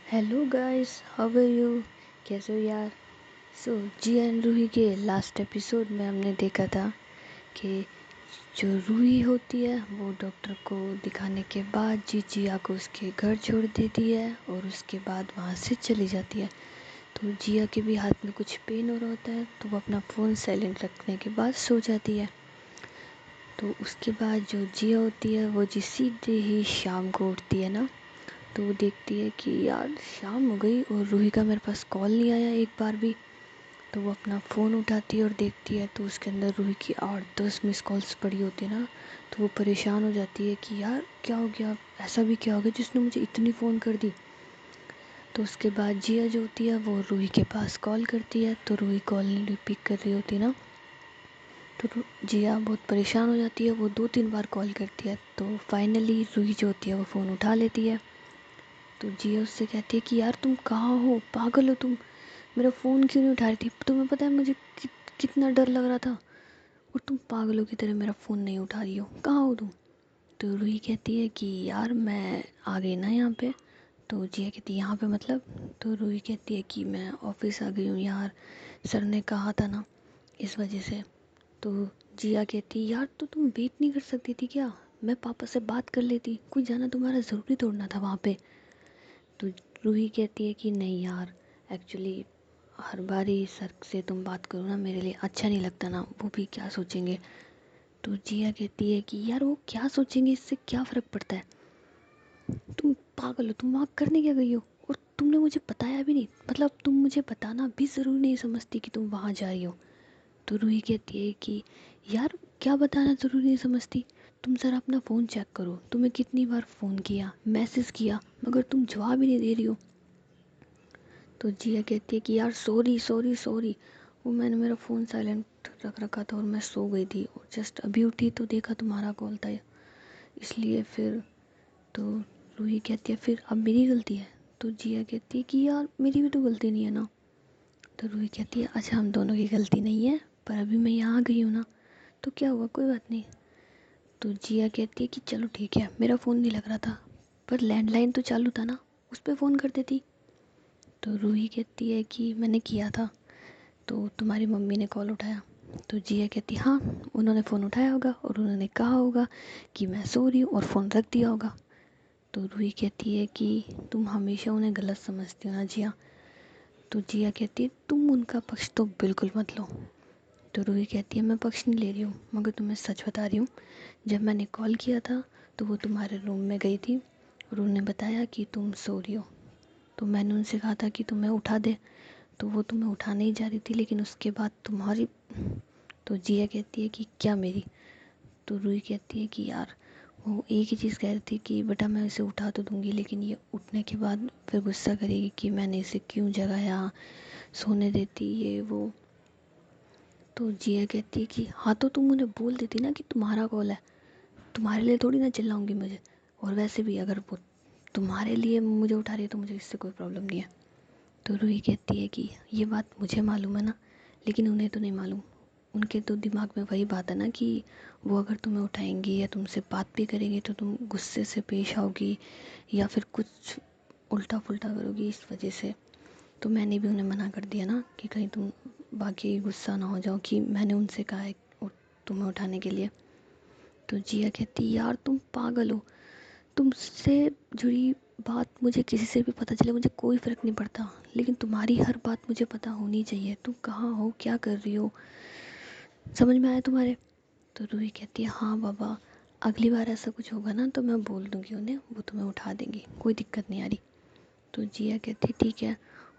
Hello guys, how are you? कैसे हो यार? सो जी एंड रूही के लास्ट एपिसोड में हमने देखा था कि जो रूही होती है वो डॉक्टर को दिखाने के बाद जी जिया को उसके घर छोड़ देती है और उसके बाद वहाँ से चली जाती है। तो जिया के भी हाथ में कुछ पेन हो रहा होता है, तो वो अपना फ़ोन साइलेंट रखने के बाद सो जाती है। तो उसके बाद जो जिया होती है वो जी सीधे ही शाम को उठती है ना, तो वो देखती है कि यार शाम हो गई और रूही का मेरे पास कॉल नहीं आया एक बार भी। तो वो अपना फ़ोन उठाती है और देखती है, तो उसके अंदर रूही की 8-10 मिस कॉल्स पड़ी होती है ना। तो वो परेशान हो जाती है कि यार क्या हो गया, ऐसा भी क्या हो गया जिसने मुझे इतनी फ़ोन कर दी। तो उसके बाद जिया जो होती है वो रूही के पास कॉल करती है, तो रूही कॉल नहीं पिक कर रही होती ना। तो जिया बहुत परेशान हो जाती है, वो 2-3 बार कॉल करती है, तो फाइनली रूही जो होती है वो फ़ोन उठा लेती है। तो जिया उससे कहती है कि यार तुम कहाँ हो, पागल हो तुम, मेरा फ़ोन क्यों नहीं उठा रही थी? तुम्हें पता है मुझे कितना डर लग रहा था, और तुम पागलों की तरह मेरा फ़ोन नहीं उठा रही हो, कहाँ हो तुम? तो रूही कहती है कि यार मैं आ गई ना यहाँ पे। तो जिया कहती है यहाँ पे मतलब? तो रूही कहती है कि मैं ऑफिस आ गई हूँ यार, सर ने कहा था ना, इस वजह से। तो जिया कहती है यार तो तुम वेट नहीं कर सकती थी क्या? मैं पापा से बात कर लेती, कोई जाना तुम्हारा ज़रूरी तोड़ना था वहाँ पे। तो रूही कहती है कि नहीं यार, एक्चुअली हर बार ही सर से तुम बात करो ना, मेरे लिए अच्छा नहीं लगता ना, वो भी क्या सोचेंगे। तो जिया कहती है कि यार वो क्या सोचेंगे, इससे क्या फ़र्क पड़ता है, तुम पागल हो, तुम वहाँ करने क्या गई हो, और तुमने मुझे बताया भी नहीं, मतलब तुम मुझे बताना भी ज़रूरी नहीं समझती कि तुम वहाँ जा रही हो। तो रूही कहती है कि यार क्या बताना ज़रूरी नहीं समझती, तुम ज़रा अपना फ़ोन चेक करो, तुम्हें कितनी बार फ़ोन किया, मैसेज किया, मगर तुम जवाब ही नहीं दे रही हो। तो जिया कहती है कि यार सॉरी सॉरी सॉरी, वो मैंने मेरा फ़ोन साइलेंट रख रखा था और मैं सो गई थी, और जस्ट अभी उठी तो देखा तुम्हारा कॉल था, इसलिए फिर। तो रूही कहती है फिर अब मेरी गलती है? तो जिया कहती है कि यार मेरी भी तो गलती नहीं है ना। तो रूही कहती है अच्छा हम दोनों की गलती नहीं है, पर अभी मैं यहाँ आ गई हूँ ना, तो क्या हुआ, कोई बात नहीं। तो जिया कहती है कि चलो ठीक है, मेरा फ़ोन नहीं लग रहा था, पर लैंडलाइन तो चालू था ना, उस पर फ़ोन कर देती। तो रूही कहती है कि मैंने किया था, तो तुम्हारी मम्मी ने कॉल उठाया? तो जिया कहती हाँ, उन्होंने फ़ोन उठाया होगा और उन्होंने कहा होगा कि मैं सो रही हूँ और फ़ोन रख दिया होगा। तो रूही कहती है कि तुम हमेशा उन्हें गलत समझती हो ना जिया। तो जिया कहती है तुम उनका पक्ष तो बिल्कुल मत लो। तो रूही कहती है मैं पक्ष नहीं ले रही हूँ, मगर तुम्हें सच बता रही हूँ, जब मैंने कॉल किया था तो वो तुम्हारे रूम में गई थी और उन्होंने बताया कि तुम सो रही हो। तो मैंने उनसे कहा था कि तुम्हें उठा दे, तो वो तुम्हें उठाने ही जा रही थी, लेकिन उसके बाद तुम्हारी। तो जिया कहती है कि क्या मेरी? तो रूही कहती है कि यार वो एक ही चीज़ कह रही थी कि बेटा मैं इसे उठा तो दूंगी, लेकिन ये उठने के बाद फिर गुस्सा करेगी कि मैंने इसे क्यों जगाया, सोने देती ये वो। तो जिया कहती है कि हाँ तो तुम उन्हें बोल देती ना कि तुम्हारा कॉल है, तुम्हारे लिए थोड़ी ना चिल्लाऊंगी मुझे, और वैसे भी अगर वो तुम्हारे लिए मुझे उठा रही है तो मुझे इससे कोई प्रॉब्लम नहीं है। तो रूही कहती है कि ये बात मुझे मालूम है ना, लेकिन उन्हें तो नहीं मालूम, उनके तो दिमाग में वही बात है ना कि वो अगर तुम्हें उठाएंगी या तुमसे बात भी करेंगी तो तुम गुस्से से पेश आओगी या फिर कुछ उल्टा पुल्टा करोगी, इस वजह से। तो मैंने भी उन्हें मना कर दिया ना कि कहीं तुम बाकी गुस्सा ना हो जाओ कि मैंने उनसे कहा है तुम्हें उठाने के लिए। तो जिया कहती यार तुम पागल हो, तुमसे जुड़ी बात मुझे किसी से भी पता चले मुझे कोई फ़र्क नहीं पड़ता, लेकिन तुम्हारी हर बात मुझे पता होनी चाहिए, तुम कहाँ हो, क्या कर रही हो, समझ में आया तुम्हारे? तो रूही कहती है हाँ बाबा, अगली बार ऐसा कुछ होगा ना तो मैं बोल दूँगी उन्हें, वो तुम्हें उठा देंगी, कोई दिक्कत नहीं आ रही। तो जिया कहती ठीक है,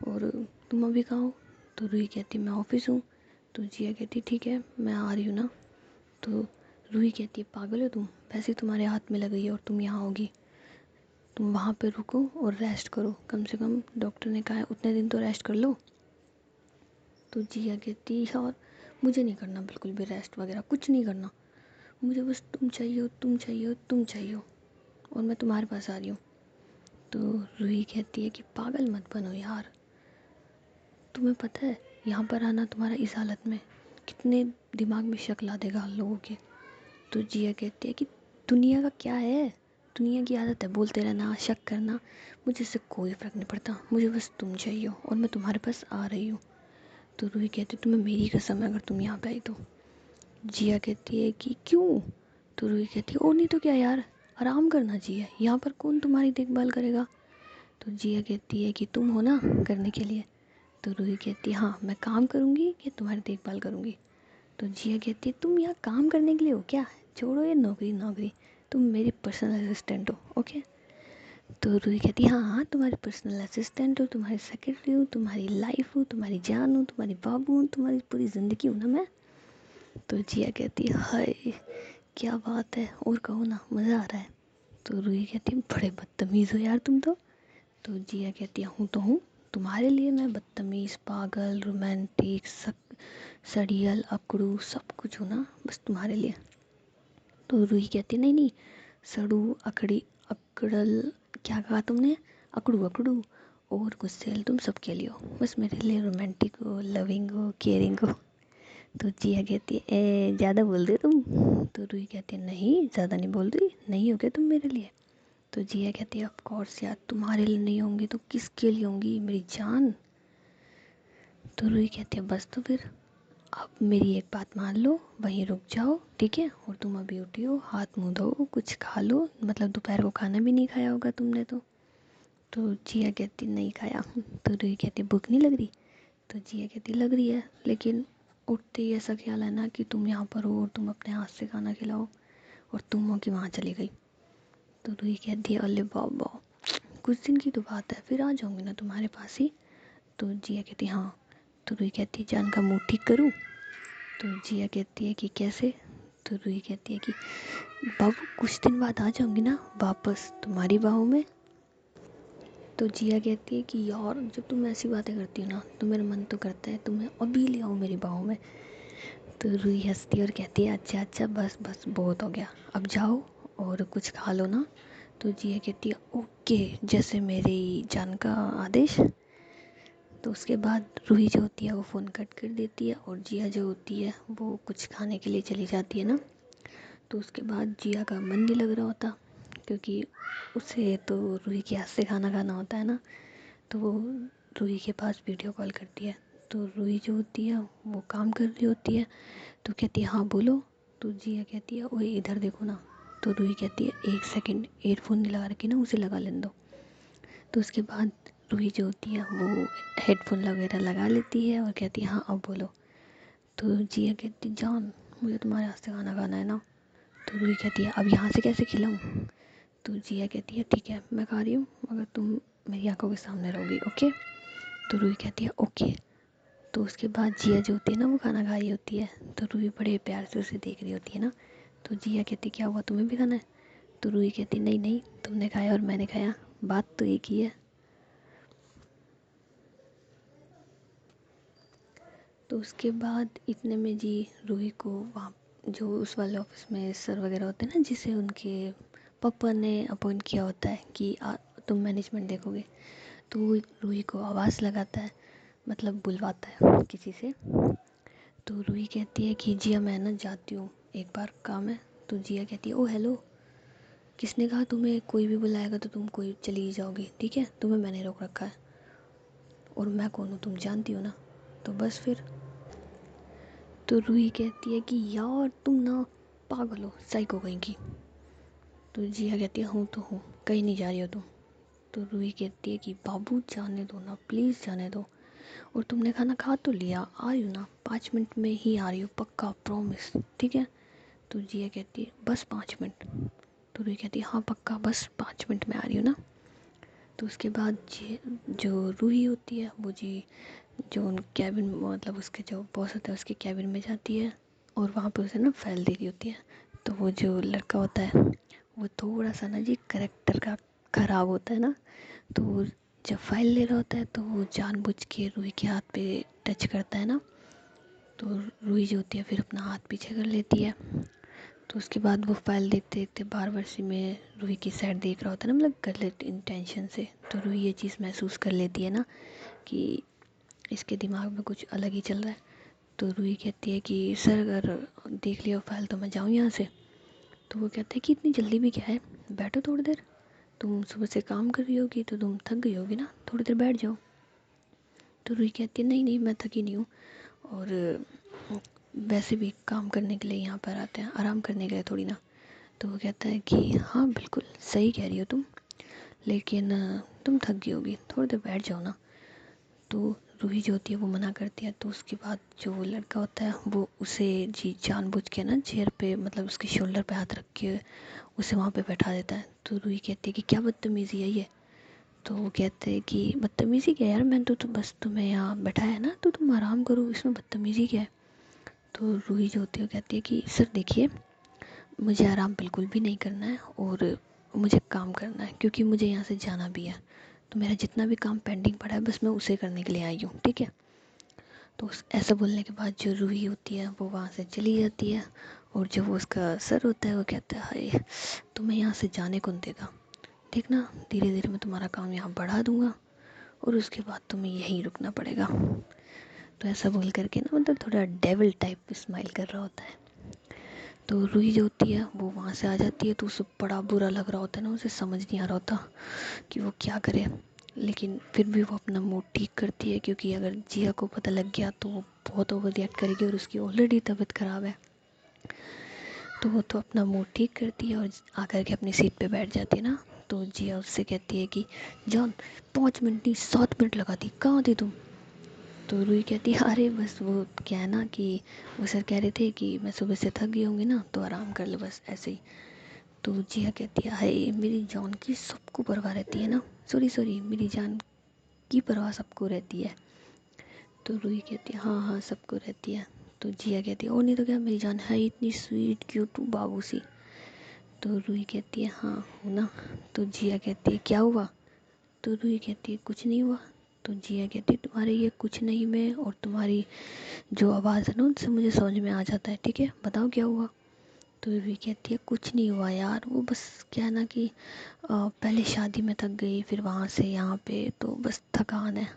और तुम अभी कहाँ हो? तो रूही कहती मैं ऑफिस हूँ। तो जिया कहती ठीक है मैं आ रही हूँ ना। तो रूही कहती है पागल हो तुम, वैसे तुम्हारे हाथ में लग गई है और तुम यहाँ होगी, तुम वहाँ पे रुको और रेस्ट करो, कम से कम डॉक्टर ने कहा है उतने दिन तो रेस्ट कर लो। तो जिया कहती और मुझे नहीं करना बिल्कुल भी रेस्ट वगैरह, कुछ नहीं करना, मुझे बस तुम चाहिए हो, तुम चाहिए हो, तुम चाहिए हो, और मैं तुम्हारे पास आ रही हूँ। तो रूही कहती है कि पागल मत बनो यार, तुम्हें पता है यहाँ पर आना तुम्हारा इस हालत में कितने दिमाग में शक ला देगा लोगों के। तो जिया कहती है कि दुनिया का क्या है, दुनिया की आदत है बोलते रहना, शक करना। मुझे इससे कोई फ़र्क नहीं पड़ता, मुझे बस तुम चाहिए हो और मैं तुम्हारे पास आ रही हूँ। तो रूही कहती तुम्हें मेरी कसम है अगर तुम यहाँ पे आई तो। जिया कहती है कि क्यों? तो रूही कहती है और नहीं तो क्या यार, आराम करना चाहिए, यहाँ पर कौन तुम्हारी देखभाल करेगा? तो जिया कहती है कि तुम हो ना करने के लिए। तो रूही कहती है हाँ मैं काम करूँगी कि तुम्हारी देखभाल करूँगी? तो जिया कहती है तुम यहाँ काम करने के लिए हो क्या? छोड़ो ये नौकरी नौकरी, तुम मेरी पर्सनल असिस्टेंट हो, ओके? तो रूही कहती है हाँ हाँ तुम्हारी पर्सनल असिस्टेंट हो, तुम्हारी सेक्रेटरी हूँ, तुम्हारी लाइफ हूँ, तुम्हारी जान हूँ, तुम्हारी बाबू हूँ, तुम्हारी पूरी ज़िंदगी हूँ ना मैं। तो जिया कहती है हाय क्या बात है, और कहो ना मज़ा आ रहा है। तो रूही कहती है बड़े बदतमीज़ हो यार तुम तो। तो जिया कहती है हूँ तो हूँ, तुम्हारे लिए मैं बदतमीज़, पागल, रोमांटिक, सड़ियल, अकड़ू सब कुछ हूँ ना बस तुम्हारे लिए। तो रूही कहती नहीं नहीं, सड़ू, अकड़ी, अकड़ल, क्या कहा तुमने? अकड़ू अकड़ू और गुस्सेल तुम सबके लिए हो, बस मेरे लिए रोमांटिक हो, लविंग हो, केयरिंग हो। तो जिया कहती है ए ज़्यादा बोल रही हो तुम? तो रूही कहती है नहीं ज़्यादा नहीं बोल रही, नहीं हो गया तुम मेरे लिए? तो जिया कहती है ऑफ कोर्स यार, तुम्हारे लिए नहीं होंगी तो किसके लिए होंगी मेरी जान? तो रूही कहती है बस तो फिर अब मेरी एक बात मान लो, वहीं रुक जाओ ठीक है, और तुम अभी उठी हो, हाथ मुँह धो, कुछ खा लो, मतलब दोपहर को खाना भी नहीं खाया होगा तुमने तो जिया कहती नहीं खाया। तो रूही कहती भूख नहीं लग रही? तो जिया कहती लग रही है, लेकिन उठते ही ऐसा ख्याल है ना कि तुम यहाँ पर हो और तुम अपने हाथ से खाना खिलाओ, और तुम हो कि वहाँ चली गई। तो रूही कहती है अरे बाबा कुछ दिन की तो बात है, फिर आ जाऊँगी ना तुम्हारे पास ही। तो जिया कहती हाँ। तो रूही कहती है जान का मुँह ठीक करूँ? तो जिया कहती है कि कैसे? तो रूही कहती है कि बाबू कुछ दिन बाद आ जाऊँगी ना वापस तुम्हारी बाहों में। तो जिया कहती है कि यार जब तुम ऐसी बातें करती हो ना तो मेरा मन तो करता है तुम्हें अभी ले आओ मेरी बाहों में। तो रूही हंसती है और कहती है अच्छा अच्छा बस बस बहुत हो गया, अब जाओ और कुछ खा लो ना। तो जिया कहती है ओके जैसे मेरी जान का आदेश। तो उसके बाद रूही जो होती है वो फ़ोन कट कर देती है और जिया जो होती है वो कुछ खाने के लिए चली जाती है ना। तो उसके बाद जिया का मन नहीं लग रहा होता, क्योंकि उसे तो रूही के हाथ से खाना खाना होता है ना। तो वो रूही के पास वीडियो कॉल करती है। तो रूही जो होती है वो काम कर रही होती है। तो कहती है हाँ बोलो। तो जिया कहती है ओए इधर देखो ना। तो रूही कहती है एक सेकंड, ईयरफोन नहीं लगा रखी ना, उसे लगा लेने दो। तो उसके बाद रूही जो होती है वो हेडफोन वगैरह लगा लेती है और कहती है हाँ अब बोलो। तो जिया कहती जान मुझे तुम्हारे हाथ से खाना खाना है ना। तो रूही कहती है अब यहाँ से कैसे खिलाऊँ? तो जिया कहती है ठीक है मैं खा रही हूँ मगर तुम मेरी आंखों के सामने रहोगी, ओके? तो रूही कहती है ओके। तो उसके बाद जिया जो होती है ना वो खाना खा रही होती है। तो रूही बड़े प्यार से उसे देख रही होती है ना। तो जिया कहती क्या हुआ तुम्हें भी खाना है? तो रूही कहती नहीं नहीं तुमने खाया और मैंने खाया, बात तो एक ही है। तो उसके बाद इतने में जी रूही को वहाँ जो उस वाले ऑफिस में सर वगैरह होते हैं ना जिसे उनके पापा ने अपॉइंट किया होता है कि तुम मैनेजमेंट देखोगे, तो वो रूही को आवाज़ लगाता है, मतलब बुलवाता है किसी से। तो रूही कहती है कि जिया मैं ना जाती हूँ एक बार काम है। तो जिया कहती है ओ हेलो, किसने कहा तुम्हें कोई भी बुलाएगा तो तुम कोई चली ही जाओगी, ठीक है तुम्हें मैंने रोक रखा है, और मैं कौन हूँ तुम जानती हो ना। तो बस फिर तो रूही कहती है कि यार तुम ना पागल हो, साइको कहीं की। तो जिया कहती है हूँ तो हूँ, कहीं नहीं जा रही हो तुम। तो रूही कहती है कि बाबू जाने दो ना प्लीज़ जाने दो, और तुमने खाना खा तो लिया, आ रही हो ना 5 मिनट में ही आ रही हो पक्का प्रॉमिस, ठीक है? तो जिया कहती है बस 5 मिनट। तो रूही कहती है हाँ पक्का बस 5 मिनट में आ रही हो ना। तो उसके बाद जो रूही होती है वो जी जो उन कैबिन मतलब उसके जो बॉस होता है उसके कैबिन में जाती है, और वहाँ पर उसे ना फाइल दे रही होती है। तो वो जो लड़का होता है वो थोड़ा सा ना जी करेक्टर का ख़राब होता है ना। तो वो जब फाइल ले रहा होता है तो वो जानबूझ के रूही के हाथ पे टच करता है ना। तो रूही जो होती है फिर अपना हाथ पीछे कर लेती है। तो उसके बाद वो फाइल देखते देखते बार बार सी में रूही की साइड देख रहा होता है ना, मतलब गलत इंटेंशन से। तो रूही ये चीज़ महसूस कर लेती है ना कि इसके दिमाग में कुछ अलग ही चल रहा है। तो रूही कहती है कि सर अगर देख लिया फाइल तो मैं जाऊँ यहाँ से? तो वो कहता है कि इतनी जल्दी भी क्या है, बैठो थोड़ी देर, तुम सुबह से काम कर रही होगी तो तुम थक गई होगी ना, थोड़ी देर बैठ जाओ। तो रूही कहती है नहीं नहीं मैं थकी नहीं हूँ, और वैसे भी काम करने के लिए यहाँ पर आते हैं, आराम करने के लिए थोड़ी ना। तो वो कहता है कि हाँ बिल्कुल सही कह रही हो तुम, लेकिन तुम थक गई होगी, थोड़ी देर बैठ जाओ ना। तो रूही जो होती है वो मना करती है। तो उसके बाद जो वो लड़का होता है वो उसे जी जानबूझ के ना चेयर पे, मतलब उसके शोल्डर पे हाथ रख के उसे वहाँ पे बैठा देता है। तो रूही कहती है कि क्या बदतमीज़ी है ये। तो वो कहते हैं कि बदतमीज़ी क्या यार, मैंने तो बस तुम्हें यहाँ बैठाया है ना, तो तुम आराम करो, इसमें बदतमीज़ी क्या है। तो रूही जो होती है वो कहती है कि सर देखिए, मुझे आराम बिल्कुल भी नहीं करना है और मुझे काम करना है, क्योंकि मुझे यहाँ से जाना भी है। तो मेरा जितना भी काम पेंडिंग पड़ा है बस मैं उसे करने के लिए आई हूँ, ठीक है। तो ऐसा बोलने के बाद जो रूही होती है वो वहाँ से चली जाती है। और जो वो उसका सर होता है वो कहता है हाय, तुम्हें यहाँ से जाने कौन देगा, देखना धीरे धीरे मैं तुम्हारा काम यहाँ बढ़ा दूँगा और उसके बाद तुम्हें यहीं रुकना पड़ेगा। तो ऐसा बोल करके ना, मतलब थोड़ा डेविल टाइप स्माइल कर रहा होता है। तो रूही जो होती है वो वहाँ से आ जाती है। तो उसे बड़ा बुरा लग रहा होता है ना, उसे समझ नहीं आ रहा होता कि वो क्या करे। लेकिन फिर भी वो अपना मूड ठीक करती है, क्योंकि अगर जिया को पता लग गया तो वो बहुत ओवर रिएक्ट करेगी और उसकी ऑलरेडी तबीयत ख़राब है। तो वो तो अपना मूड ठीक करती है और आकर के अपनी सीट पे बैठ जाती है ना। तो जिया उससे कहती है कि जान 5 मिनट नहीं 7 मिनट लगा दी, कहाँ थी तुम। तो रूही कहती है अरे बस वो क्या है ना कि वो सर कह रहे थे कि मैं सुबह से थक गई होंगी ना तो आराम कर ले, बस ऐसे ही। तो जिया कहती है हाय, मेरी जान की सबको परवाह रहती है ना, सॉरी सॉरी, मेरी जान की परवाह सबको रहती है। तो रूही कहती है हाँ हाँ सबको रहती है। तो जिया कहती है और नहीं तो क्या, मेरी जान है इतनी स्वीट क्यूट बाबू सी। तो रूही कहती है हाँ हूँ ना। तो जिया कहती है क्या हुआ। तो रूही कहती है कुछ नहीं हुआ। तो जिया कहती है तुम्हारे ये कुछ नहीं में और तुम्हारी जो आवाज़ है ना उनसे मुझे समझ में आ जाता है, ठीक है बताओ क्या हुआ। तो रूही कहती है कुछ नहीं हुआ यार, वो बस क्या है ना कि पहले शादी में थक गई, फिर वहाँ से यहाँ पे तो बस थकान है।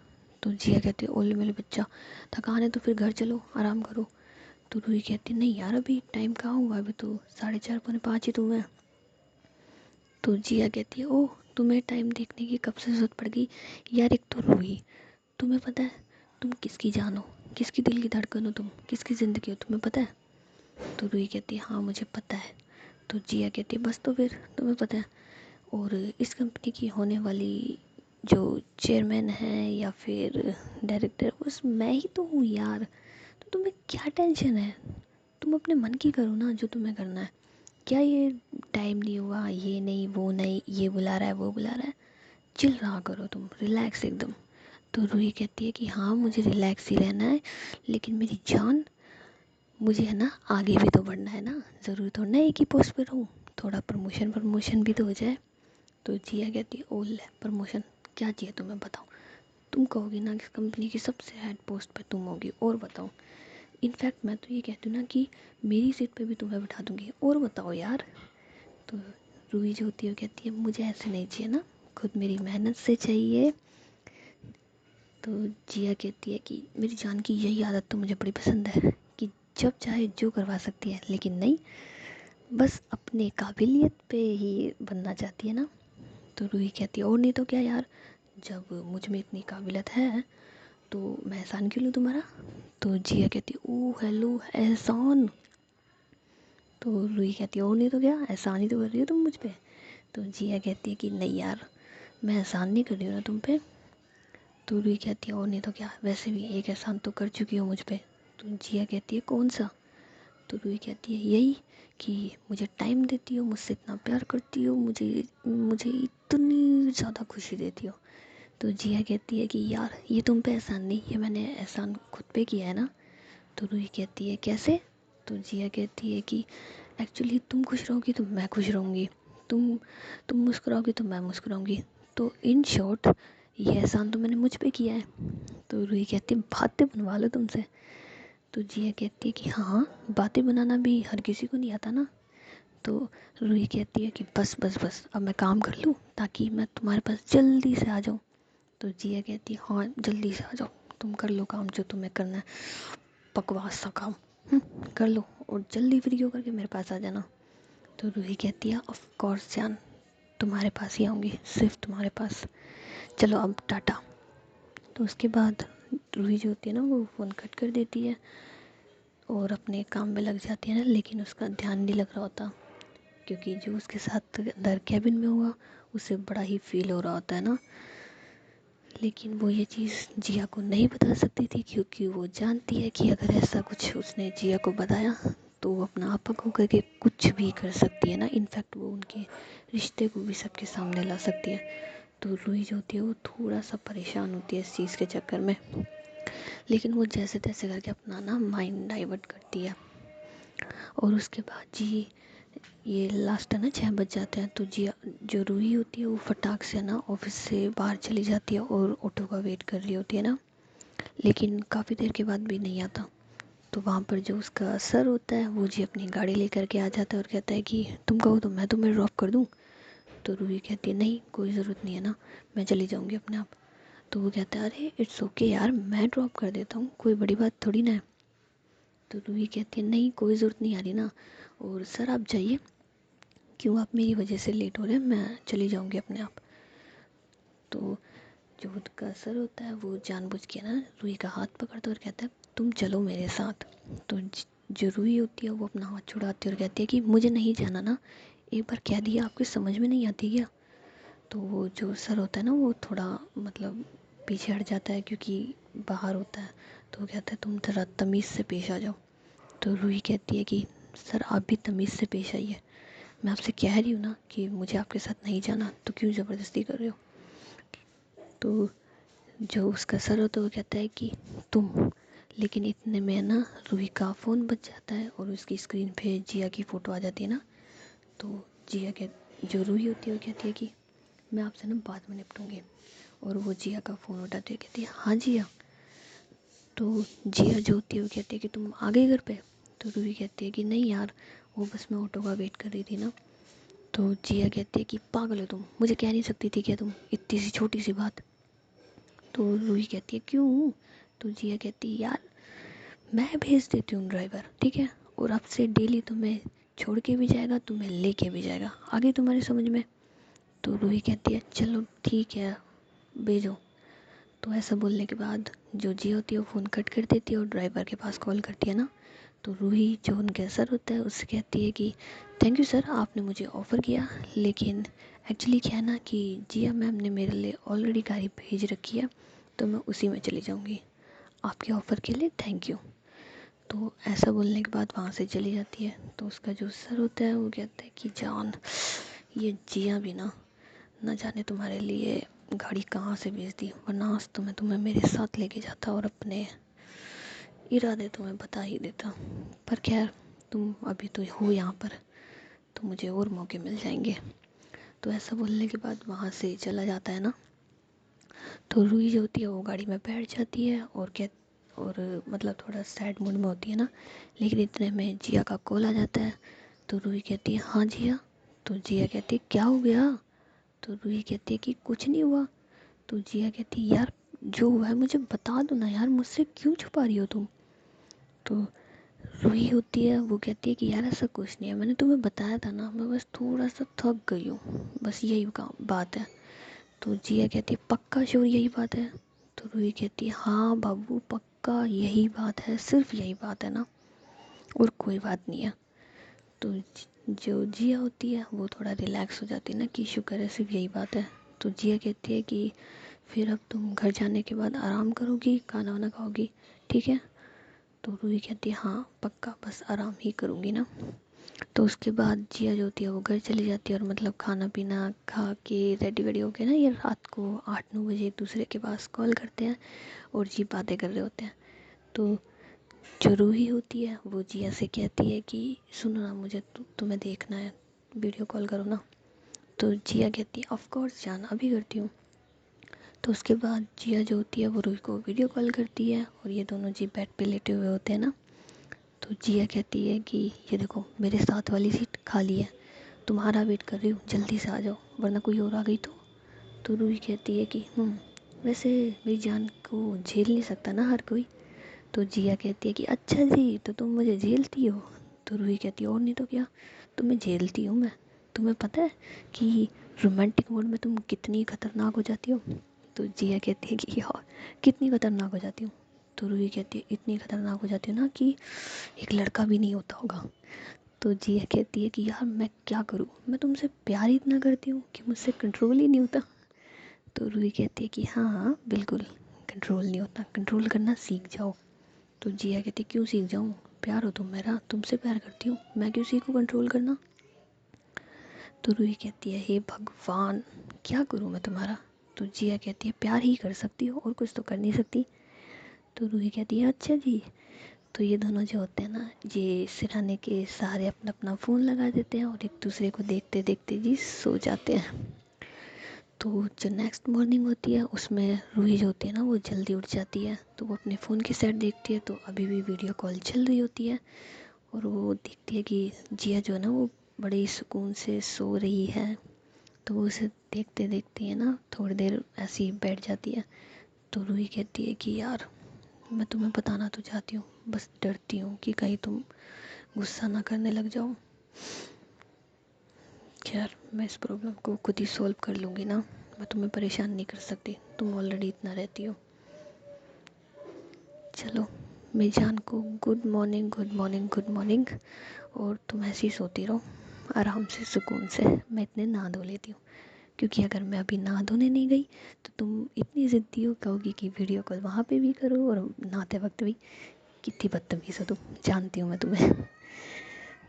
तो जिया कहती है ओले मेरे बच्चा, थकान है तो फिर घर चलो आराम करो। तो रूही कहती है नहीं यार अभी टाइम कहाँ हुआ, अभी तो 4:30 पौने 5 ही तो हुए हैं। तो जिया कहती है ओह तुम्हें टाइम देखने की कब से जरूरत पड़ गई। यार एक तो रूही, तुम्हें पता है तुम किसकी जान हो, किसकी दिल की धड़कन हो, तुम किसकी ज़िंदगी हो, तुम्हें पता है। तो रूही कहती है हाँ मुझे पता है। तो जिया कहती है बस तो फिर तुम्हें पता है, और इस कंपनी की होने वाली जो चेयरमैन है या फिर डायरेक्टर बस मैं ही तो हूँ यार, तो तुम्हें क्या टेंशन है, तुम अपने मन की करो ना जो तुम्हें करना है। क्या ये टाइम नहीं हुआ, ये नहीं वो नहीं, ये बुला रहा है वो बुला रहा है, चिल रहा करो तुम, रिलैक्स एकदम। तो रूही कहती है कि हाँ मुझे रिलैक्स ही रहना है, लेकिन मेरी जान मुझे है ना आगे भी तो बढ़ना है ना, ज़रूरी थोड़ा ना एक ही पोस्ट पर रहूँ, थोड़ा प्रमोशन प्रमोशन भी तो हो जाए। तो जिया कहती है ओ ले प्रमोशन, क्या चाहिए तुम्हें बताओ, तुम कहोगी ना कि कंपनी की सबसे हेड पोस्ट पे तुम होगी, और बताओ। इनफैक्ट मैं तो ये कहती हूँ ना कि मेरी सीट पे भी तुम्हें बिठा दूँगी, और बताओ यार। तो रूही जो होती है वो कहती है मुझे ऐसे नहीं चाहिए ना, खुद मेरी मेहनत से चाहिए। तो जिया कहती है कि मेरी जान की यही आदत तो मुझे बड़ी पसंद है कि जब चाहे जो करवा सकती है, लेकिन नहीं, बस अपने काबिलियत पे ही बनना चाहती है ना। तो रूही कहती है और नहीं तो क्या यार, जब मुझ में इतनी काबिलियत है तो मैं एहसान क्यों लूँ तुम्हारा। तो जिया कहती है ओ हेलो एहसान। तो रूही कहती है और नहीं तो क्या, एहसान ही तो कर रही हो तुम मुझ पे। तो जिया कहती है कि नहीं यार, मैं एहसान नहीं कर रही हूँ ना तुम पे। तो रूही कहती है और नहीं तो क्या, वैसे भी एक एहसान तो कर चुकी हो मुझ पे। तो जिया कहती है कौन सा। तो रूही कहती है यही कि मुझे टाइम देती हो, मुझसे इतना प्यार करती हो, मुझे मुझे इतनी ज़्यादा खुशी देती हो। तो जिया कहती है कि यार ये तुम पे एहसान नहीं, ये मैंने एहसान खुद पे किया है ना। तो रूही कहती है कैसे। तो जिया कहती है कि एक्चुअली तुम खुश रहोगी तो मैं खुश रहूँगी, तुम तुम मुस्कुराओगी तो मैं मुस्कुराऊँगी, तो इन शॉर्ट ये एहसान तो मैंने मुझ पे किया है। तो रूही कहती है बातें बनवा लो तुमसे। तो जिया कहती है कि हाँ बातें बनाना भी हर किसी को नहीं आता ना। तो रूही कहती है कि बस बस बस अब मैं काम कर लूँ ताकि मैं तुम्हारे पास जल्दी से आ जाऊँ। तो जिया कहती है हाँ जल्दी से आ जाओ, तुम कर लो काम जो तुम्हें करना है, बकवास सा काम कर लो और जल्दी फ्री होकर के मेरे पास आ जाना। तो रूही कहती है ऑफ कोर्स जान, तुम्हारे पास ही आऊँगी, सिर्फ तुम्हारे पास, चलो अब टाटा। तो उसके बाद रूही जो होती है ना वो फ़ोन कट कर देती है और अपने काम में लग जाती है ना, लेकिन उसका ध्यान नहीं लग रहा होता, क्योंकि जो उसके साथ अंदर कैबिन में हुआ उसे बड़ा ही फील हो रहा होता है ना। लेकिन वो ये चीज़ जिया को नहीं बता सकती थी, क्योंकि वो जानती है कि अगर ऐसा कुछ उसने जिया को बताया तो वो अपना आपा को करके कुछ भी कर सकती है ना। इनफैक्ट वो उनके रिश्ते को भी सबके सामने ला सकती है। तो रूही जो होती है वो थोड़ा सा परेशान होती है इस चीज़ के चक्कर में, लेकिन वो जैसे तैसे करके अपना ना माइंड डाइवर्ट करती है। और उसके बाद जी ये लास्ट है ना 6 बज जाते हैं, तो जी जो रूही होती है वो फटाक से ना ऑफिस से बाहर चली जाती है और ऑटो का वेट कर रही होती है ना, लेकिन काफ़ी देर के बाद भी नहीं आता। तो वहाँ पर जो उसका सर होता है वो जी अपनी गाड़ी लेकर के आ जाता है और कहता है कि तुम कहो तो मैं तुम्हें ड्रॉप कर दूँ। तो रूही कहती है नहीं कोई ज़रूरत नहीं है ना, मैं चली जाऊँगी अपने आप। तो वो कहता है अरे इट्स ओके यार, मैं ड्रॉप कर देता हूँ, कोई बड़ी बात थोड़ी ना है। तो रूही कहती है नहीं कोई ज़रूरत नहीं आ रही ना, और सर आप जाइए, क्यों आप मेरी वजह से लेट हो रहे हैं, मैं चली जाऊँगी अपने आप। तो जो उसका सर होता है वो जानबूझ के ना रूही का हाथ पकड़ता है और कहता है तुम चलो मेरे साथ। तो जो रूही होती है वो अपना हाथ छुड़ाती है और कहती है कि मुझे नहीं जाना ना, एक बार कह दिया आपकी समझ में नहीं आती क्या। तो वो जो सर होता है ना वो थोड़ा मतलब पीछे हट जाता है, क्योंकि बाहर होता है। तो वो कहता है तुम ज़रा तमीज़ से पेश आ जाओ। तो रूही कहती है कि सर आप भी तमीज़ से पेश आइए, मैं आपसे कह रही हूँ ना कि मुझे आपके साथ नहीं जाना, तो क्यों ज़बरदस्ती कर रहे हो। तो जो उसका सर होता है वो कहता है कि तुम, लेकिन इतने में ना रूही का फ़ोन बज जाता है और उसकी स्क्रीन पे जिया की फ़ोटो आ जाती है ना। तो जिया कह जो रूही होती है वो कहती है कि मैं आपसे ना बाद में निपटूंगी, और वो जिया का फ़ोन उठाती है कहती है हाँ जिया। तो जिया जो होती है वो कहती है कि तुम आ गए घर पे। तो रूही कहती है कि नहीं यार, वो बस मैं ऑटो का वेट कर रही थी ना। तो जिया कहती है कि पागल हो तुम, मुझे कह नहीं सकती थी क्या तुम इतनी सी छोटी सी बात। तो रूही कहती है क्यों। तो जिया कहती है यार मैं भेज देती हूँ ड्राइवर, ठीक है, और अब से डेली तुम्हें छोड़ के भी जाएगा, तुम्हें लेके भी जाएगा, आगे तुम्हारी समझ में। तो रूही कहती है चलो ठीक है भेजो। तो ऐसा बोलने के बाद जो जिया होती है वो फ़ोन कट कर देती है और ड्राइवर के पास कॉल करती है ना। तो रूही जो उनका सर होता है उससे कहती है कि थैंक यू सर, आपने मुझे ऑफ़र किया, लेकिन एक्चुअली क्या है ना कि जिया मैम ने मेरे लिए ऑलरेडी गाड़ी भेज रखी है, तो मैं उसी में चली जाऊँगी, आपके ऑफ़र के लिए थैंक यू। तो ऐसा बोलने के बाद वहाँ से चली जाती है। तो उसका जो सर होता है वो कहता है कि जान, ये जिया भी ना न जाने तुम्हारे लिए गाड़ी कहाँ से भेज दी, वरना आज तो मैं तुम्हें मेरे साथ लेके जाता और अपने इरादे तुम्हें बता ही देता। पर खैर तुम अभी तो हो यहाँ पर, तो मुझे और मौके मिल जाएंगे। तो ऐसा बोलने के बाद वहाँ से चला जाता है ना। तो रूही जो होती है वो गाड़ी में बैठ जाती है और मतलब थोड़ा सैड मूड में होती है ना। लेकिन इतने में जिया का कॉल आ जाता है। तो रूही कहती है हाँ जिया। तो जिया कहती है क्या हो गया। तो रूही कहती है कि कुछ नहीं हुआ। तो जिया कहती है यार जो हुआ है मुझे बता दो ना यार, मुझसे क्यों छुपा रही हो तुम। तो रूही होती है वो कहती है कि यार ऐसा कुछ नहीं है, मैंने तुम्हें बताया था ना, मैं बस थोड़ा सा थक गई हूँ, बस यही बात है। तो जिया कहती है पक्का श्योर यही बात है। तो रूही कहती है हाँ बाबू पक्का यही बात है, सिर्फ यही बात है ना, और कोई बात नहीं है। तो जो जिया होती है वो थोड़ा रिलैक्स हो जाती है ना कि शुक्र है सिर्फ यही बात है। तो जिया कहती है कि फिर अब तुम घर जाने के बाद आराम करोगी, खाना वाना खाओगी, ठीक है। तो रूही कहती है हाँ पक्का, बस आराम ही करूँगी ना। तो उसके बाद जिया जो होती है वो घर चली जाती है, और मतलब खाना पीना खा के रेडी वेडी होके ना ये रात को 8-9 बजे एक दूसरे के पास कॉल करते हैं और जी बातें कर रहे होते हैं। तो जो रूही होती है वो जिया से कहती है कि सुनो ना, मुझे तुम्हें देखना है, वीडियो कॉल करो ना। तो जिया कहती है ऑफ कोर्स जान, अभी करती हूँ। तो उसके बाद जिया जो होती है वो रूही को वीडियो कॉल करती है और ये दोनों जी बेड पे लेटे हुए होते हैं ना। तो जिया कहती है कि ये देखो मेरे साथ वाली सीट खाली है, तुम्हारा वेट कर रही हूँ, जल्दी से आ जाओ वरना कोई और आ गई तो। तो रूही कहती है कि वैसे मेरी जान को झेल नहीं सकता ना हर कोई। तो जिया कहती है कि अच्छा जी तो तुम मुझे झेलती हो। तो रूही कहती है और नहीं तो क्या, तुम्हें झेलती हूँ मैं। तुम्हें पता है कि रोमांटिक मोड में तुम कितनी खतरनाक हो जाती हो। तो जिया कहती है कि यार कितनी खतरनाक हो जाती हूँ। तो रूही कहती है इतनी खतरनाक हो जाती हूँ ना कि एक लड़का भी नहीं होता होगा। तो जिया कहती है कि यार मैं क्या करूँ, मैं तुमसे प्यार ही इतना करती हूँ कि मुझसे कंट्रोल ही नहीं होता। तो रूही कहती है कि हाँ हाँ बिल्कुल, कंट्रोल नहीं होता, कंट्रोल करना सीख जाओ। तो जिया कहती है क्यों सीख जाऊँ, प्यार हो तुम मेरा, तुमसे प्यार करती हूँ, मैं क्यों सीखूँ कंट्रोल करना। तो रूही कहती है हे भगवान क्या करूँ मैं तुम्हारा। तो जिया कहती है प्यार ही कर सकती हो और कुछ तो कर नहीं सकती। तो रूही कहती है अच्छा जी। तो ये दोनों जो होते हैं ना, ये सिरहाने के सहारे अपना अपना फ़ोन लगा देते हैं और एक दूसरे को देखते देखते जी सो जाते हैं। तो जो नेक्स्ट मॉर्निंग होती है उसमें रूही जो होती है ना वो जल्दी उठ जाती है। तो वो अपने फ़ोन की साइड देखती है तो अभी भी वीडियो कॉल चल रही होती है। और वो देखती है कि जिया जो है ना वो बड़े ही सुकून से सो रही है। तो वो उसे देखते देखते है ना थोड़ी देर ऐसे ही बैठ जाती है। तो रूही कहती है कि यार मैं तुम्हें बताना तो चाहती हूँ, बस डरती हूँ कि कहीं तुम गुस्सा ना करने लग जाओ। यार मैं इस प्रॉब्लम को खुद ही सॉल्व कर लूँगी ना, मैं तुम्हें परेशान नहीं कर सकती, तुम ऑलरेडी इतना रहती हो। चलो मेरी जान को good morning good morning good morning. और तुम ऐसे ही सोती रहो आराम से सुकून से, मैं इतने नहा धो लेती हूँ। क्योंकि अगर मैं अभी नहा धोने नहीं गई तो तुम इतनी ज़िद्दी हो, कहोगी कि वीडियो कॉल वहाँ पे भी करो और नहाते वक्त भी। कितनी बदतमीज़ हो तुम, जानती हूँ मैं तुम्हें।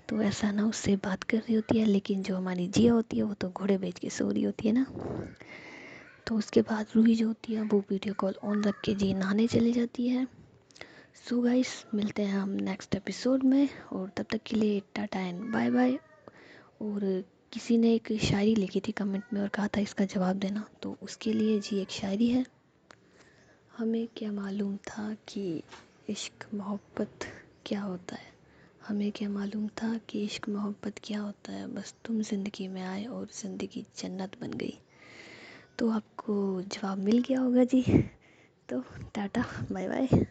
तो ऐसा ना उससे बात कर रही होती है, लेकिन जो हमारी जिया होती है वो तो घोड़े बेच के सो रही होती है ना। तो उसके बाद रूही जो होती है वो वीडियो कॉल ऑन रख के जी नहाने चली जाती है। सो गाइस मिलते हैं हम नेक्स्ट एपिसोड में, और तब तक के लिए टाटा एंड बाय बाय। और किसी ने एक शायरी लिखी थी कमेंट में और कहा था इसका जवाब देना, तो उसके लिए जी एक शायरी है। हमें क्या मालूम था कि इश्क मोहब्बत क्या होता है, हमें क्या मालूम था कि इश्क मोहब्बत क्या होता है, बस तुम ज़िंदगी में आए और ज़िंदगी जन्नत बन गई। तो आपको जवाब मिल गया होगा जी। तो टाटा बाय बाय।